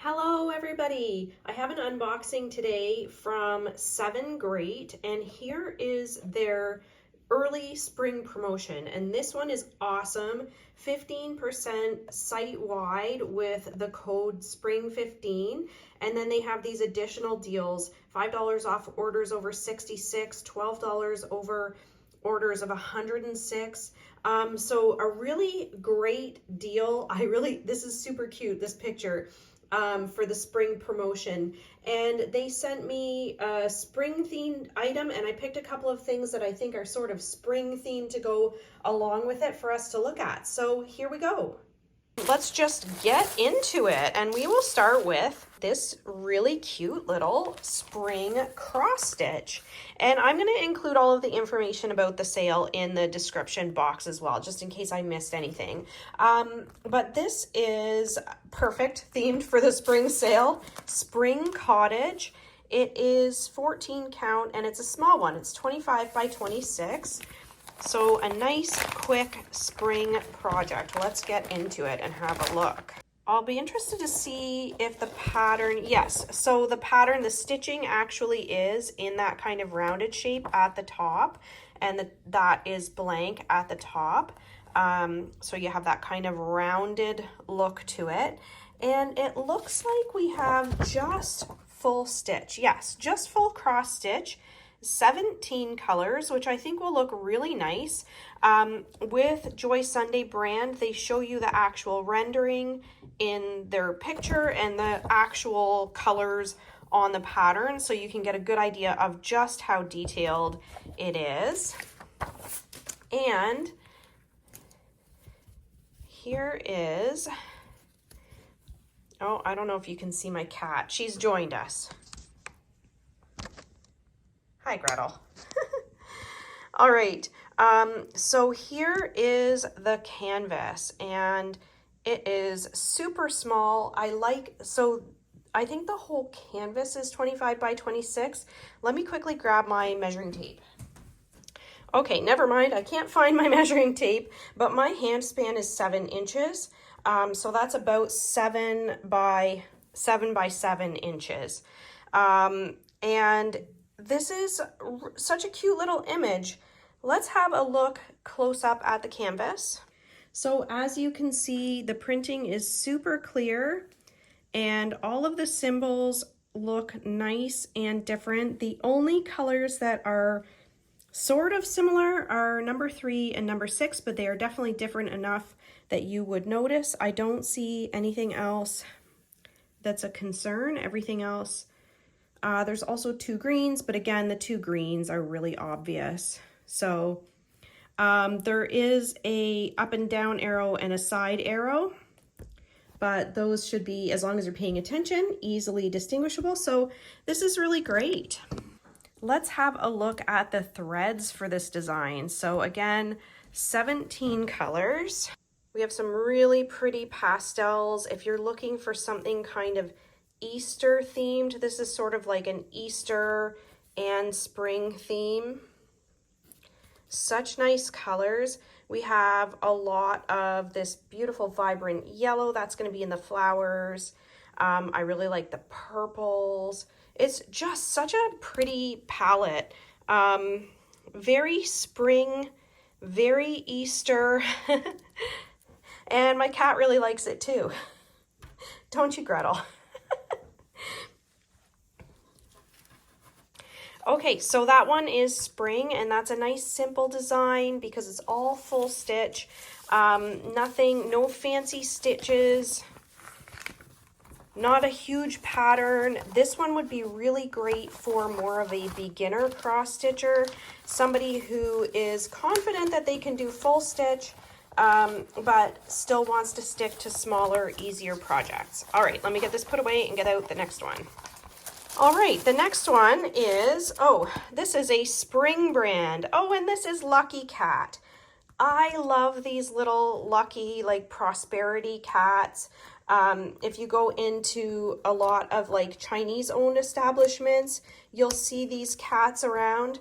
Hello everybody! I have an unboxing today from 7 Great, and here is their early spring promotion, and this one is awesome. 15% site-wide with the code SPRING15, and then they have these additional deals: $5 off orders over 66, $12 over orders of 106. So a really great deal. This is super cute, this picture. For the spring promotion, and they sent me a spring themed item, and I picked a couple of things that I think are sort of spring themed to go along with it for us to look at. So here we go. Let's just get into it, and we will start with this really cute little spring cross stitch, and I'm going to include all of the information about the sale in the description box as well, just in case I missed anything. But this is perfect themed for the spring sale. Spring Cottage. It is 14 count, and it's a small one. It's 25 by 26. So a nice quick spring project. Let's get into it and have a look. I'll be interested to see if the pattern, yes, so the pattern, the stitching actually is in that kind of rounded shape at the top, and that is blank at the top. So you have that kind of rounded look to it. And it looks like we have just full stitch. Yes, just full cross stitch. 17 colors, which I think will look really nice. With Joy Sunday brand, they show you the actual rendering in their picture and the actual colors on the pattern, so you can get a good idea of just how detailed it is. And here is, oh, I don't know if you can see my cat. She's joined us. Hi, Gretel. All right, so here is the canvas, and it is super small. So I think the whole canvas is 25 by 26. Let me quickly grab my measuring tape. Okay, never mind, I can't find my measuring tape, but my hand span is 7 inches. So that's about 7 by 7 inches. And this is such a cute little image. Let's have a look close up at the canvas. So as you can see, the printing is super clear and all of the symbols look nice and different. The only colors that are sort of similar are number 3 and number 6, but they are definitely different enough that you would notice. I don't see anything else that's a concern. Everything else, there's also 2 greens, but again, the 2 greens are really obvious. So there is a up and down arrow and a side arrow, but those should be, as long as you're paying attention, easily distinguishable. So this is really great. Let's have a look at the threads for this design. So again, 17 colors. We have some really pretty pastels. If you're looking for something kind of Easter themed, this is sort of like an Easter and spring theme. Such nice colors. We have a lot of this beautiful vibrant yellow that's going to be in the flowers. I really like the purples. It's just such a pretty palette. Very spring, very Easter. And my cat really likes it too. Don't you, Gretel? Okay, so that one is spring, and that's a nice simple design because it's all full stitch. Nothing, no fancy stitches, not a huge pattern. This one would be really great for more of a beginner cross stitcher, somebody who is confident that they can do full stitch, but still wants to stick to smaller, easier projects. All right, let me get this put away and get out the next one. All right, the next one is, oh, this is a spring brand. Oh, and this is Lucky Cat. I love these little lucky, like, prosperity cats. If you go into a lot of like Chinese owned establishments, you'll see these cats around.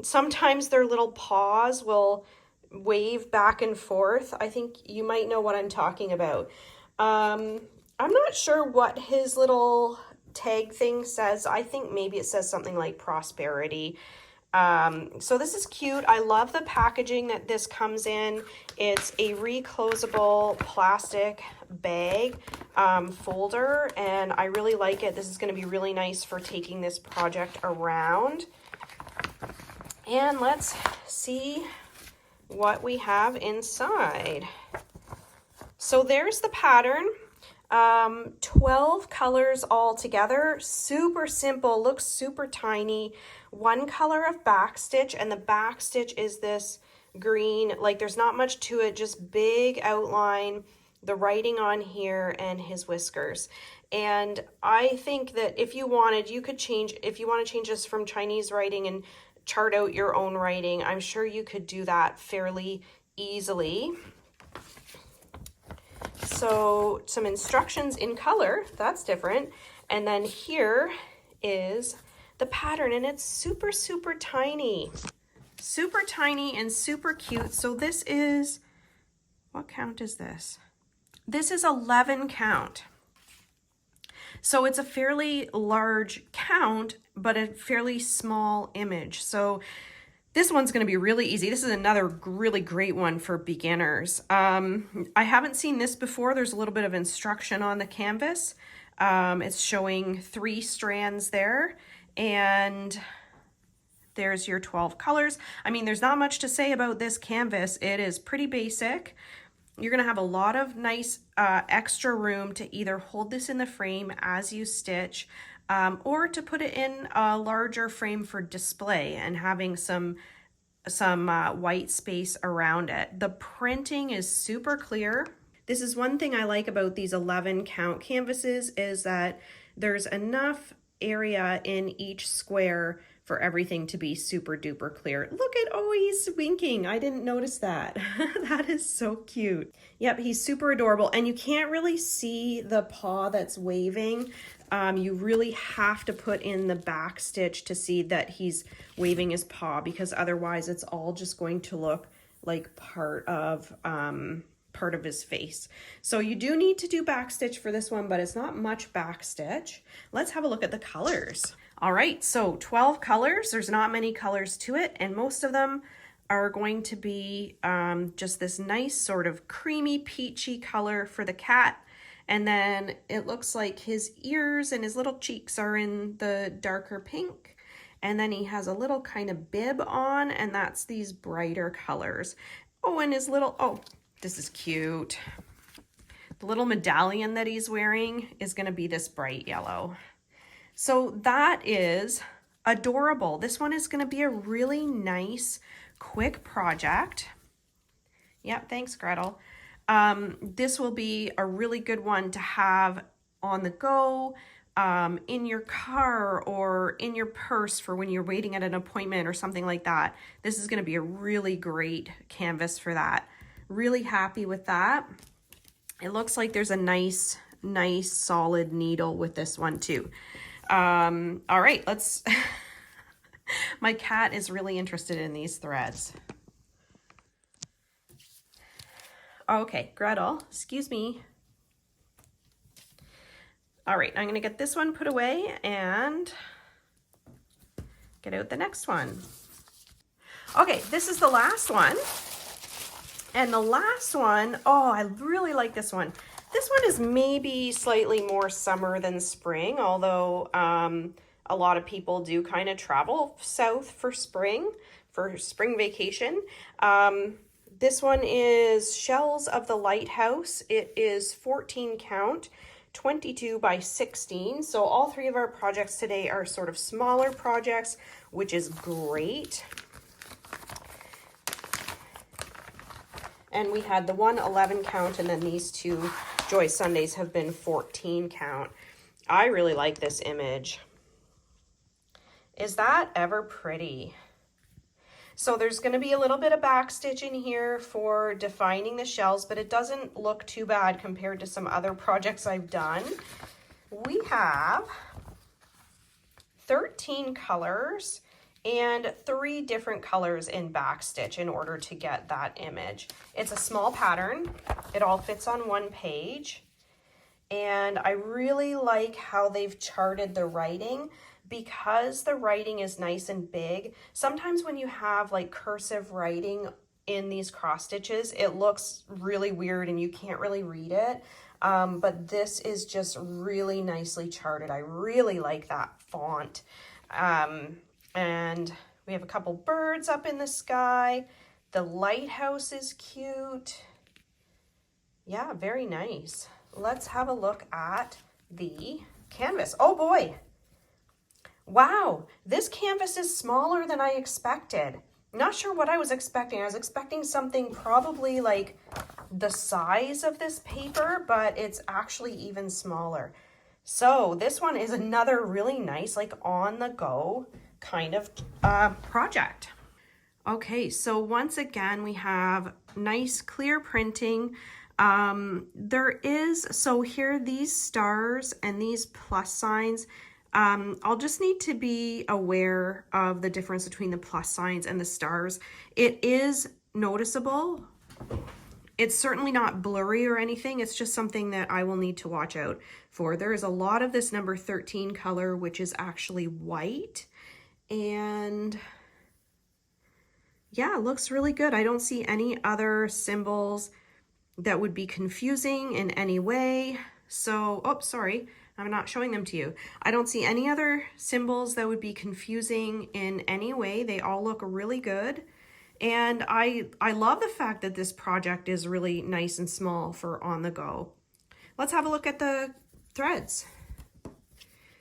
Sometimes their little paws will wave back and forth. I think you might know what I'm talking about. I'm not sure what his little tag thing says. I think maybe it says something like prosperity. So this is cute. I love the packaging that this comes in. It's a reclosable plastic bag folder, and I really like it. This is going to be really nice for taking this project around. And let's see what we have inside. So there's the pattern. 12 colors all together. Super simple, looks super tiny. One color of backstitch, and the backstitch is this green. Like, there's not much to it, just big outline, the writing on here, and his whiskers. And I think that if you wanted, you could change, if you want to change this from Chinese writing and chart out your own writing, I'm sure you could do that fairly easily. So some instructions in color, that's different. And then here is the pattern, and it's super, super tiny and super cute. So this is, what count is this? This is 11 count. So it's a fairly large count, but a fairly small image. So this one's going to be really easy. This is another really great one for beginners. I haven't seen this before. There's a little bit of instruction on the canvas. It's showing 3 strands there, and there's your 12 colors. I mean, there's not much to say about this canvas. It is pretty basic. You're going to have a lot of nice extra room to either hold this in the frame as you stitch, or to put it in a larger frame for display and having some white space around it. The printing is super clear. This is one thing I like about these 11 count canvases, is that there's enough area in each square for everything to be super duper clear. Look at, oh, he's winking. I didn't notice that. That is so cute. Yep, he's super adorable. And you can't really see the paw that's waving. You really have to put in the back stitch to see that he's waving his paw, because otherwise it's all just going to look like part of his face. So you do need to do back stitch for this one, but it's not much back stitch. Let's have a look at the colors. All right, so 12 colors. There's not many colors to it, and most of them are going to be just this nice sort of creamy peachy color for the cat. And then it looks like his ears and his little cheeks are in the darker pink. And then he has a little kind of bib on, and that's these brighter colors. Oh, and his little, oh, this is cute. The little medallion that he's wearing is going to be this bright yellow. So that is adorable. This one is going to be a really nice, quick project. Yep, thanks, Gretel. This will be a really good one to have on the go, in your car or in your purse for when you're waiting at an appointment or something like that. This is going to be a really great canvas for that. Really happy with that. It looks like there's a nice solid needle with this one too. All right, let's, my cat is really interested in these threads. Okay, Gretel, excuse me. All right, I'm gonna get this one put away and get out the next one. Okay, this is the last one. And the last one, oh, I really like this one. This one is maybe slightly more summer than spring, although a lot of people do kind of travel south for spring vacation. This one is Shells of the Lighthouse. It is 14 count, 22 by 16. So all 3 of our projects today are sort of smaller projects, which is great. And we had the one 11 count, and then these 2 Joy Sundays have been 14 count. I really like this image. Is that ever pretty? So there's going to be a little bit of back stitch in here for defining the shells, but it doesn't look too bad compared to some other projects I've done. We have 13 colors and 3 different colors in back stitch in order to get that image. It's a small pattern. It all fits on one page. and I really like how they've charted the writing because the writing is nice and big. Sometimes when you have like cursive writing in these cross stitches, it looks really weird and you can't really read it. But this is just really nicely charted. I really like that font. And we have a couple birds up in the sky. The lighthouse is cute. Yeah, very nice. Let's have a look at the canvas. Oh boy. Wow, this canvas is smaller than I expected. Not sure what I was expecting. I was expecting something probably like the size of this paper, but it's actually even smaller. So this one is another really nice, like on the go kind of project. Okay, so once again, we have nice clear printing. So here, these stars and these plus signs, I'll just need to be aware of the difference between the plus signs and the stars. It is noticeable. It's certainly not blurry or anything. It's just something that I will need to watch out for. There is a lot of this number 13 color, which is actually white. And yeah, it looks really good. I don't see any other symbols that would be confusing in any way. So, oh, sorry, I'm not showing them to you. I don't see any other symbols that would be confusing in any way. They all look really good. And I love the fact that this project is really nice and small for on the go. Let's have a look at the threads.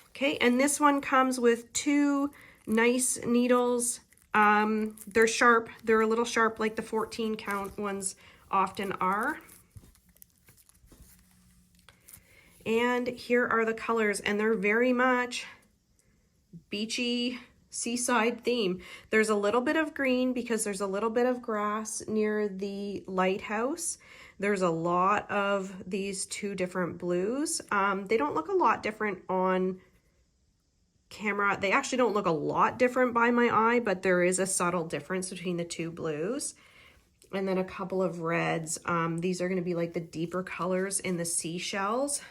Okay, and this one comes with 2 nice needles. They're sharp. They're a little sharp like the 14 count ones often are. And here are the colors, and they're very much beachy seaside theme. There's a little bit of green because there's a little bit of grass near the lighthouse. There's a lot of these 2 different blues. They don't look a lot different on camera. They actually don't look a lot different by my eye, but there is a subtle difference between the 2 blues. And then a couple of reds. These are going to be like the deeper colors in the seashells.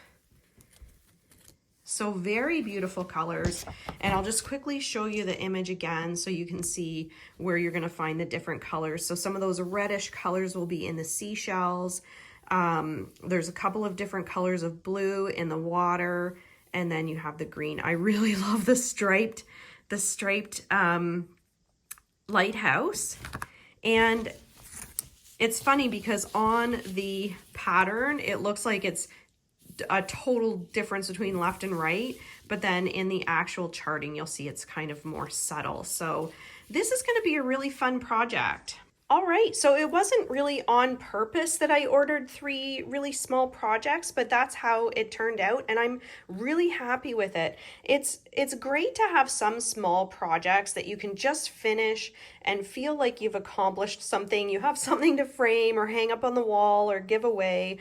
So very beautiful colors. And I'll just quickly show you the image again so you can see where you're going to find the different colors. So some of those reddish colors will be in the seashells. There's a couple of different colors of blue in the water. And then you have the green. I really love the striped lighthouse. And it's funny because on the pattern, it looks like it's a total difference between left and right, but then in the actual charting, you'll see it's kind of more subtle. So this is going to be a really fun project. All right, so it wasn't really on purpose that I ordered 3 really small projects, but that's how it turned out, and I'm really happy with it. It's great to have some small projects that you can just finish and feel like you've accomplished something. You have something to frame or hang up on the wall or give away.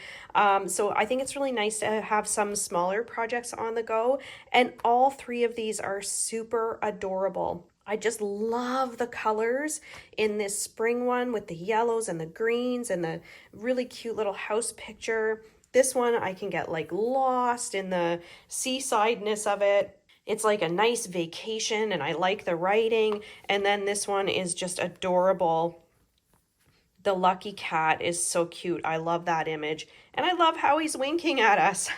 So I think it's really nice to have some smaller projects on the go, and all 3 of these are super adorable. I just love the colors in this spring one with the yellows and the greens and the really cute little house picture. This one I can get like lost in the seasideness of it. It's like a nice vacation and I like the writing. And then this one is just adorable. The lucky cat is so cute. I love that image. And I love how he's winking at us.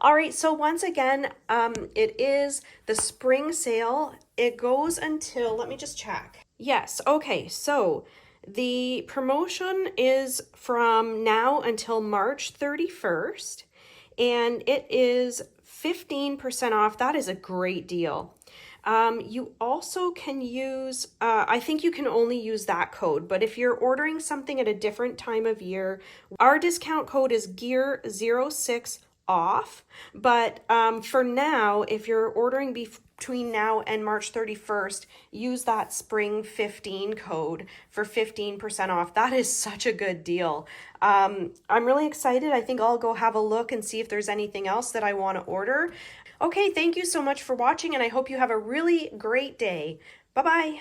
All right, so once again, it is the spring sale. It goes until, let me just check. Yes, okay, so the promotion is from now until March 31st, and it is 15% off. That is a great deal. You also can use, I think you can only use that code, but if you're ordering something at a different time of year, our discount code is GEAR06 off, but for now, if you're ordering between now and March 31st, use that spring 15 code for 15% off. That is such a good deal. I'm really excited. I think I'll go have a look and see if there's anything else that I want to order. Okay, thank you so much for watching, and I hope you have a really great day. Bye-bye.